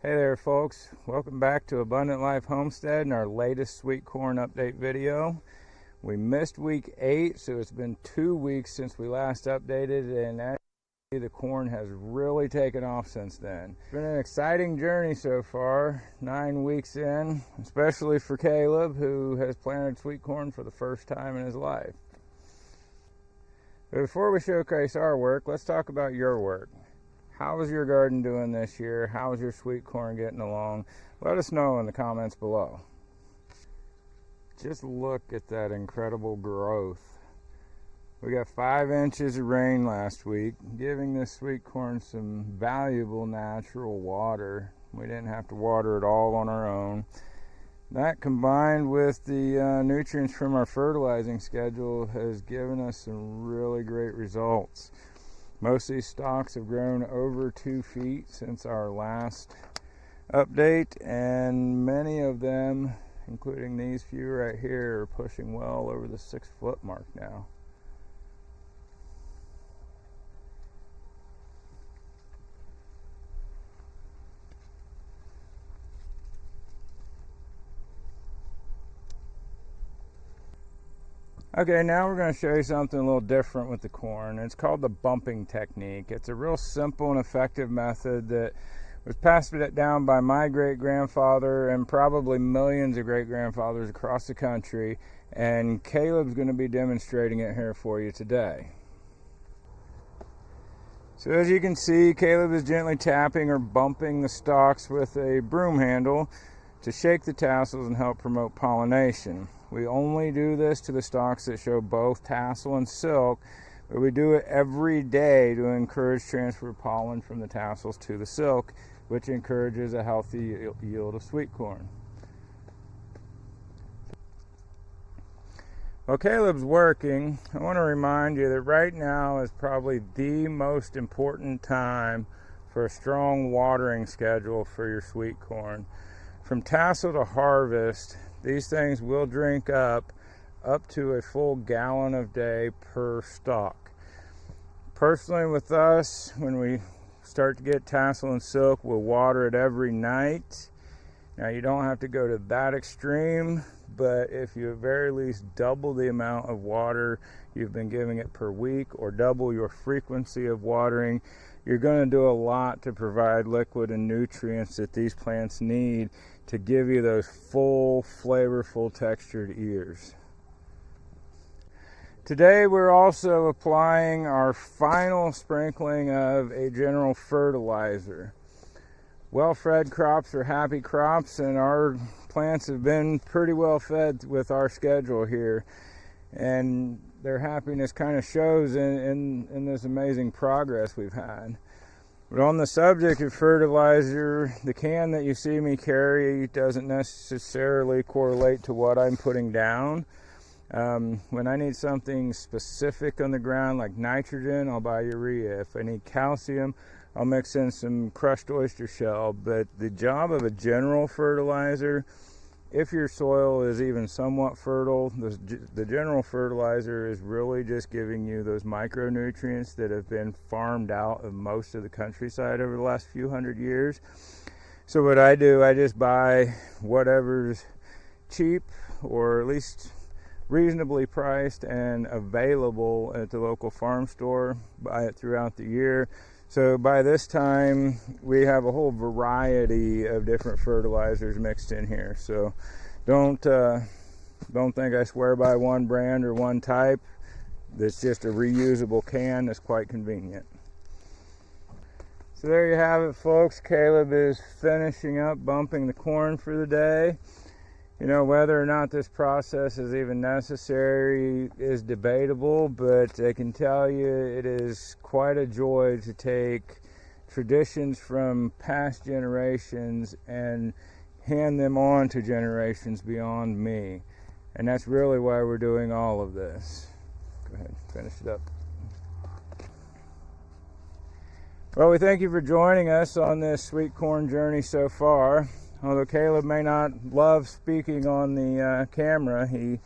Hey there folks, welcome back to Abundant Life Homestead and our latest sweet corn update video. We missed week 8, so it's been 2 weeks since we last updated, and as you see, the corn has really taken off since then. It's been an exciting journey so far, 9 weeks in, especially for Caleb, who has planted sweet corn for the first time in his life. But before we showcase our work, let's talk about your work. How is your garden doing this year? How is your sweet corn getting along? Let us know in the comments below. Just look at that incredible growth. We got 5 inches of rain last week, giving this sweet corn some valuable natural water. We didn't have to water it all on our own. That, combined with the nutrients from our fertilizing schedule, has given us some really great results. Most of these stalks have grown over 2 feet since our last update, and many of them, including these few right here, are pushing well over the 6-foot mark now. Okay, now we're going to show you something a little different with the corn. It's called the bumping technique. It's a real simple and effective method that was passed down by my great-grandfather and probably millions of great-grandfathers across the country, and Caleb's going to be demonstrating it here for you today. So as you can see, Caleb is gently tapping or bumping the stalks with a broom handle to shake the tassels and help promote pollination. We only do this to the stalks that show both tassel and silk, but we do it every day to encourage transfer of pollen from the tassels to the silk, which encourages a healthy yield of sweet corn. While Caleb's working, I want to remind you that right now is probably the most important time for a strong watering schedule for your sweet corn. From tassel to harvest, these things will drink up to a full gallon a day per stalk. Personally with us, when we start to get tassel and silk, we'll water it every night. Now you don't have to go to that extreme, but if you at very least double the amount of water you've been giving it per week, or double your frequency of watering, you're going to do a lot to provide liquid and nutrients that these plants need to give you those full, flavorful, textured ears. Today we're also applying our final sprinkling of a general fertilizer. Well-fed crops are happy crops, and our plants have been pretty well fed with our schedule here, and their happiness kind of shows in this amazing progress we've had. But on the subject of fertilizer, the can that you see me carry doesn't necessarily correlate to what I'm putting down. When I need something specific on the ground like nitrogen, I'll buy urea. If I need calcium, I'll mix in some crushed oyster shell. But the job of a general fertilizer, if your soil is even somewhat fertile, the general fertilizer is really just giving you those micronutrients that have been farmed out of most of the countryside over the last few hundred years. So what I do, I just buy whatever's cheap, or at least reasonably priced and available at the local farm store. Buy it throughout the year. So by this time, we have a whole variety of different fertilizers mixed in here. So don't think I swear by one brand or one type. It's just a reusable can that's quite convenient. So there you have it, folks. Caleb is finishing up bumping the corn for the day. You know, whether or not this process is even necessary is debatable, but I can tell you it is quite a joy to take traditions from past generations and hand them on to generations beyond me. And that's really why we're doing all of this. Go ahead, finish it up. Well, we thank you for joining us on this sweet corn journey so far. Although Caleb may not love speaking on the camera, he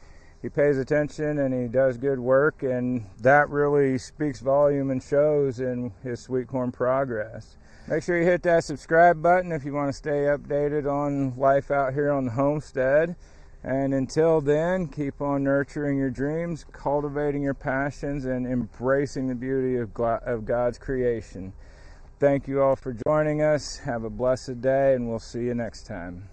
pays attention and he does good work, and that really speaks volume and shows in his sweet corn progress. Make sure you hit that subscribe button if you want to stay updated on life out here on the homestead. And until then, keep on nurturing your dreams, cultivating your passions, and embracing the beauty of God's creation. Thank you all for joining us. Have a blessed day, and we'll see you next time.